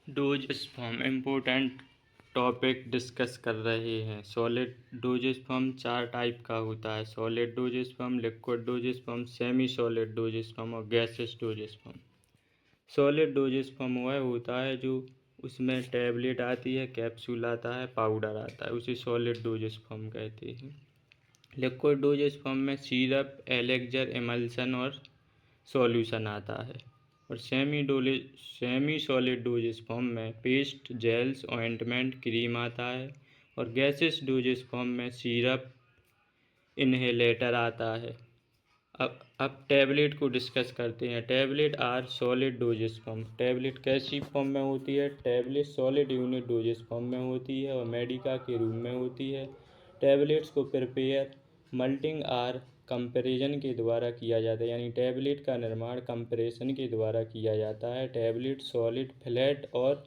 Doses form important topic discuss कर रहे हैं। सॉलिड डोजेस फॉर्म 4 टाइप का होता है। Solid dosage form, liquid dosage form, semi solid dosage form और gases dosage form. Solid dosage form वह होता है जो उसमें टैबलेट आती है, कैप्सूल आता है, पाउडर आता है, उसे सॉलिड डोजेस फॉर्म कहते हैं। लिक्विड डोजेस फॉर्म में सिरप, एलेक्जर, इमल्सन और सॉल्यूशन आता है। और सेमी सॉलिड डोजेस फॉर्म में पेस्ट, जेल्स, ऑइंटमेंट, क्रीम आता है। और गैसेस डोजेस फॉर्म में सिरप, इन्हेलेटर आता है। अब टैबलेट को डिस्कस करते हैं। Tablet are solid dosage form. Tablet कैसी फॉर्म में होती है? Tablet solid unit dosage form में होती है और मेडिका के रूप में होती है। टैबलेट्स को प्रिपेयर मल्टिंग आर कंपैरिजन के द्वारा किया जाता है, यानी टैबलेट का निर्माण कंप्रेशन के द्वारा किया जाता है। टैबलेट सॉलिड, फ्लैट और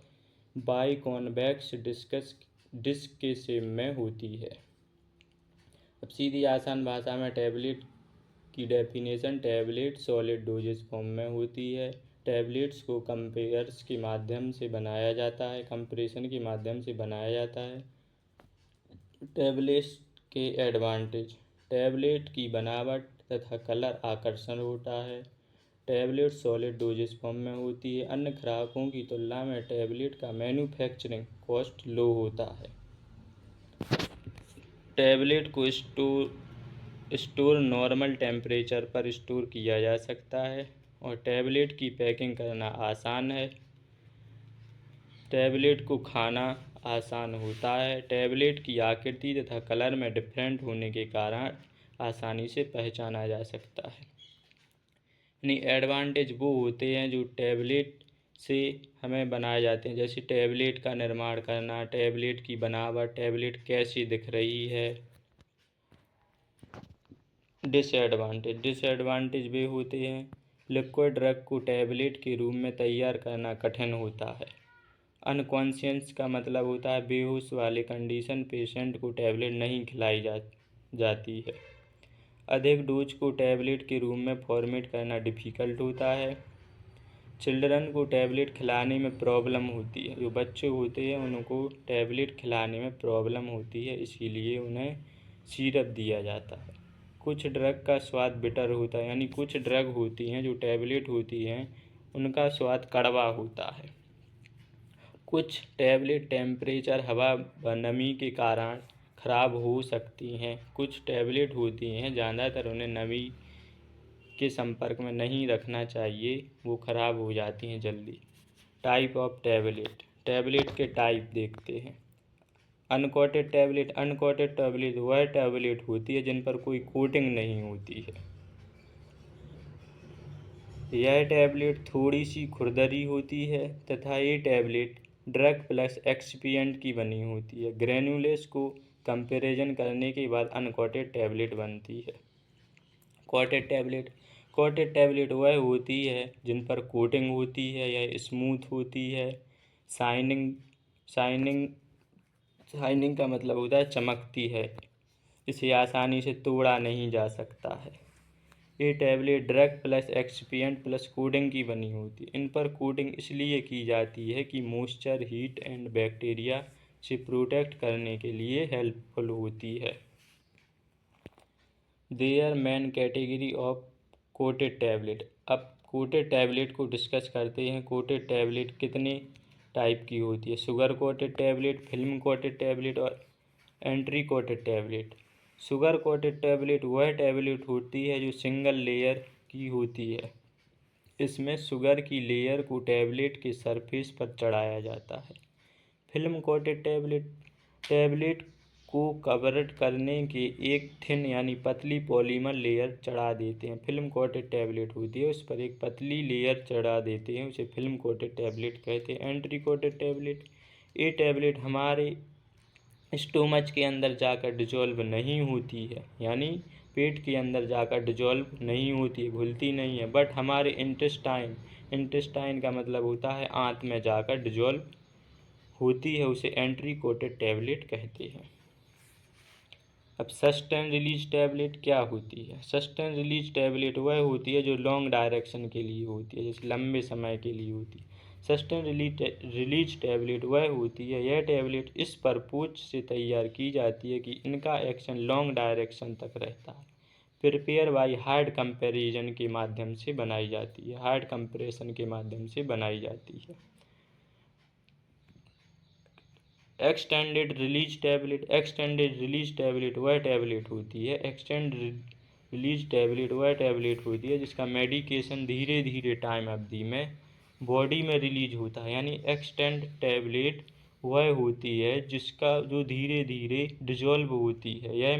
बाइकॉन्वेक्स डिस्क के शेप में होती है। अब सीधी आसान भाषा में टैबलेट की definition, tablet solid dosage form में होती है। टैबलेट्स को कंपेयर्स के माध्यम से बनाया जाता है, कंप्रेशन के माध्यम से बनाया जाता है। टैबलेट्स के एडवांटेज, टैबलेट की बनावट तथा कलर आकर्षण होता है। टैबलेट सॉलिड डोजेस फॉर्म में होती है। अन्य खुराकों की तुलना में टैबलेट का मैन्युफैक्चरिंग कॉस्ट लो होता है। टैबलेट को स्टोर नॉर्मल टेम्परेचर पर स्टोर किया जा सकता है और टैबलेट की पैकिंग करना आसान है। टैबलेट को खाना आसान होता है। टैबलेट की आकृति तथा कलर में डिफरेंट होने के कारण आसानी से पहचाना जा सकता है। यानी एडवांटेज वो होते हैं जो टैबलेट से हमें बनाए जाते हैं, जैसे टैबलेट का निर्माण करना, टैबलेट की बनावट, टैबलेट कैसी दिख रही है। डिसएडवांटेज वे होते हैं, लिक्विड ड्रग को टैबलेट के रूप में तैयार करना कठिन होता है। अनकॉन्शियस का मतलब होता है बेहोश वाले कंडीशन पेशेंट को टैबलेट नहीं खिलाई जाती है। अधिक डोज को टैबलेट के रूप में फॉर्मेट करना डिफ़िकल्ट होता है। चिल्ड्रन को टैबलेट खिलाने में प्रॉब्लम होती है, जो बच्चे होते हैं उनको टैबलेट खिलाने में प्रॉब्लम होती है, इसीलिए उन्हें सिरप दिया जाता है। कुछ ड्रग का स्वाद बिटर होता है, यानी कुछ ड्रग होती हैं जो टैबलेट होती हैं उनका स्वाद कड़वा होता है। कुछ टैबलेट टेम्परेचर, हवा व नमी के कारण खराब हो सकती हैं। कुछ टैबलेट होती हैं, ज़्यादातर उन्हें नमी के संपर्क में नहीं रखना चाहिए, वो खराब हो जाती हैं जल्दी। टाइप ऑफ टैबलेट, टैबलेट के टाइप देखते हैं। अनकोटेड टैबलेट वह टैबलेट होती है जिन पर कोई कोटिंग नहीं होती है। यह टैबलेट थोड़ी सी खुरदरी होती है तथा ये टैबलेट ड्रग प्लस एक्सपिएंट की बनी होती है। ग्रेनुलेस को कंपैरिजन करने के बाद अनकोटेड टैबलेट बनती है। कोटेड टैबलेट वह होती है जिन पर कोटिंग होती है, यह स्मूथ होती है। शाइनिंग का मतलब होता है चमकती है, इसे आसानी से तोड़ा नहीं जा सकता है। ये tablet drug plus excipient plus coating की बनी होती है। इन पर कोटिंग इसलिए की जाती है कि मॉइस्चर, हीट एंड बैक्टीरिया से प्रोटेक्ट करने के लिए हेल्पफुल होती है। There main category of coated tablet. अब कोटेड टैबलेट को डिस्कस करते हैं। कोटेड टैबलेट कितने टाइप की होती है? Sugar coated tablet, film coated tablet और enteric coated tablet. Sugar coated tablet वह टैबलेट होती है जो सिंगल लेयर की होती है। इसमें शुगर की लेयर को टैबलेट के सरफेस पर चढ़ाया जाता है। फिल्म कोटेड टैबलेट को कवर करने के एक थिन यानी पतली पॉलीमर लेयर चढ़ा देते हैं। फिल्म कोटेड टैबलेट होती है, उस पर एक पतली लेयर चढ़ा देते हैं, उसे फिल्म कोटेड टैबलेट कहते हैं। एंट्री कोटेड टैबलेट, ये टैबलेट हमारे स्टोमच के अंदर जाकर डिजॉल्व नहीं होती है, यानी पेट के अंदर जाकर डिजॉल्व नहीं होती है, घुलती नहीं है, बट हमारे इंटेस्टाइन का मतलब होता है आंत में जाकर डिजॉल्व होती है, उसे एंट्री कोटेड टैबलेट कहते हैं। अब सस्टेन रिलीज टैबलेट क्या होती है? सस्टेन रिलीज टैबलेट वह होती है जो लॉन्ग डायरेक्शन के लिए होती है, जैसे लंबे समय के लिए होती है। सस्टेन रिलीज टैबलेट वह होती है, यह टैबलेट इस परपोज से तैयार की जाती है कि इनका एक्शन लॉन्ग डायरेक्शन तक रहता है। प्रिपेयर बाई हार्ड कंपैरिजन के माध्यम से बनाई जाती है, हार्ड कंपैरिजन के माध्यम से बनाई जाती है। एक्सटेंडेड रिलीज टैबलेट वह टैबलेट होती है, रिलीज टैबलेट वह टैबलेट होती है जिसका मेडिकेशन धीरे धीरे टाइम अवधि में बॉडी में रिलीज होता है। यानी एक्सटेंड टैबलेट वह होती है जिसका जो धीरे धीरे डिजॉल्व होती है। यह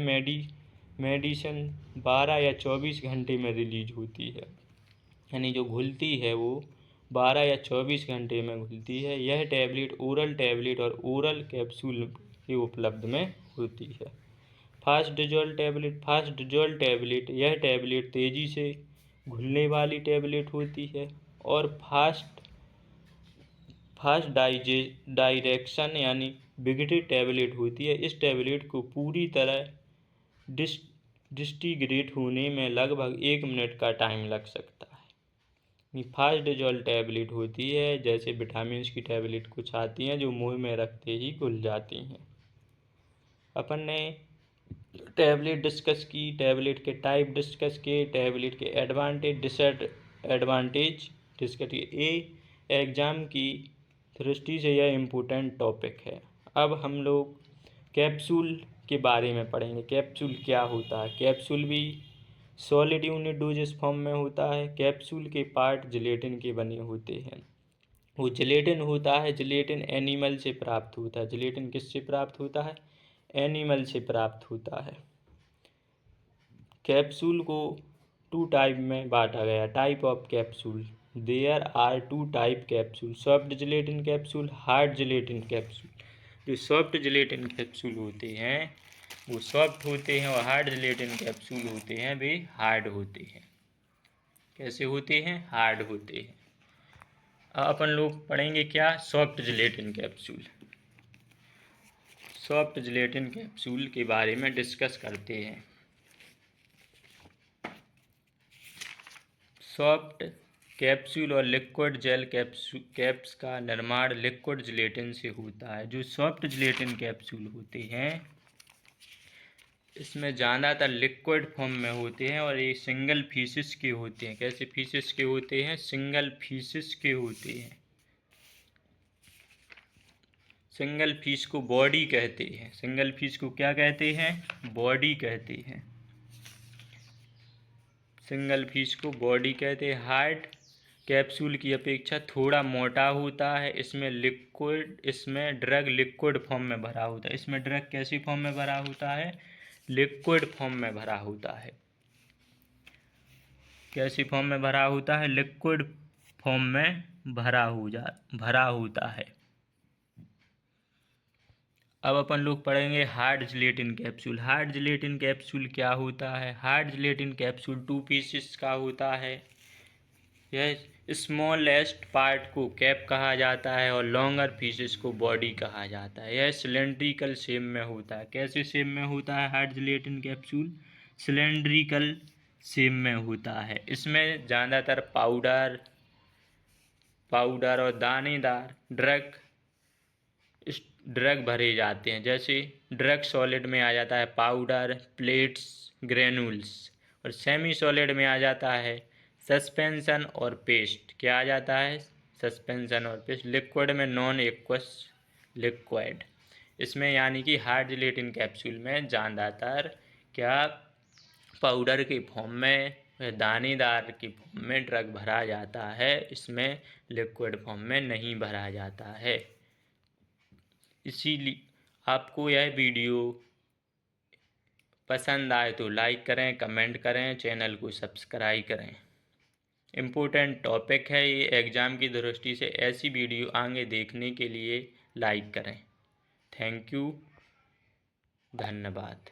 मेडिसिन 12 या 24 घंटे में रिलीज होती है, यानी जो घुलती है वो 12 या 24 घंटे में घुलती है। यह टैबलेट ओरल टैबलेट और ओरल कैप्सूल के उपलब्ध में होती है। फास्ट डिजॉल्व टैबलेट यह टैबलेट तेज़ी से घुलने वाली टैबलेट होती है और फास्ट डायरेक्शन यानी बिगड़े टैबलेट होती है। इस टैबलेट को पूरी तरह डिस्टीग्रेट होने में लगभग 1 मिनट का टाइम लग सकता है। फास्ट डिजॉल्व टैबलेट होती है जैसे विटामिन की टैबलेट कुछ आती हैं जो मुंह में रखते ही घुल जाती हैं। अपन ने टैबलेट डिस्कस की, टैबलेट के टाइप डिस्कस किए, टैबलेट के एडवांटेज डिसएडवांटेज डिस्कस किए। एग्ज़ाम की दृष्टि से यह इम्पोर्टेंट टॉपिक है। अब हम लोग कैप्सूल के बारे में पढ़ेंगे। कैप्सूल क्या होता है? कैप्सूल भी सॉलिड यूनिट डोजेस फॉर्म में होता है। कैप्सूल के पार्ट जिलेटिन के बने होते हैं। वो जिलेटिन होता है, जिलेटिन एनिमल से प्राप्त होता है। जिलेटिन किससे प्राप्त होता है? एनिमल से प्राप्त होता है। कैप्सूल को 2 टाइप में बांटा गया। Type of capsule, there are 2 type capsule, soft gelatin capsule, hard gelatin capsule. जो सॉफ्ट जिलेटिन कैप्सूल होते हैं वो सॉफ्ट होते हैं और हार्ड जिलेटिन कैप्सूल होते हैं वे हार्ड होते हैं। कैसे होते हैं? हार्ड होते हैं। अब अपन लोग पढ़ेंगे क्या? Soft gelatin capsule. Soft gelatin capsule के बारे में डिस्कस करते हैं। सॉफ्ट कैप्सूल और लिक्विड जेल कैप्स का निर्माण लिक्विड जिलेटिन से होता है। जो सॉफ्ट जिलेटिन कैप्सूल होते हैं इसमें ज़्यादातर लिक्विड फॉर्म में होते हैं और ये सिंगल पीसेस के होते हैं। कैसे पीसेस के होते हैं? सिंगल पीसेस के होते हैं। सिंगल पीस को बॉडी कहते हैं। सिंगल पीस को क्या कहते हैं? बॉडी कहते हैं। सिंगल पीस को बॉडी कहते हैं। हार्ड कैप्सूल की अपेक्षा थोड़ा मोटा होता है। इसमें ड्रग लिक्विड फॉर्म में भरा होता है। इसमें ड्रग कैसी फॉर्म में भरा होता है? लिक्विड फॉर्म में भरा होता है। कैसी फॉर्म में भरा होता है? लिक्विड फॉर्म में भरा होता है। अब अपन लोग पढ़ेंगे hard gelatin capsule. Hard gelatin capsule क्या होता है? हार्ड जिलेटिन कैप्सूल 2 पीसेस का होता है। यह स्मॉलेस्ट पार्ट को कैप कहा जाता है और लॉन्गर पीसेस को बॉडी कहा जाता है। यह सिलेंड्रिकल शेप में होता है। कैसे शेप में होता है hard gelatin capsule? Cylindrical shape में होता है। इसमें ज़्यादातर पाउडर और दानेदार ड्रग भरे जाते हैं। जैसे ड्रग सॉलिड में आ जाता है पाउडर, प्लेट्स, ग्रेनुल्स, और सेमी सॉलिड में आ जाता है सस्पेंशन और पेस्ट। क्या आ जाता है? सस्पेंशन और पेस्ट। लिक्विड में नॉन एक्वस लिक्विड। इसमें यानी कि हार्ड जिलेटिन कैप्सूल में ज़्यादातर क्या पाउडर के फॉर्म में, दानेदार के फॉर्म में ड्रग भरा जाता है। इसमें लिक्विड फॉर्म में नहीं भरा जाता है। इसीलिए आपको यह वीडियो पसंद आए तो लाइक करें, कमेंट करें, चैनल को सब्सक्राइब करें। इम्पोर्टेंट टॉपिक है ये एग्ज़ाम की दृष्टि से। ऐसी वीडियो आगे देखने के लिए लाइक करें। थैंक यू, धन्यवाद।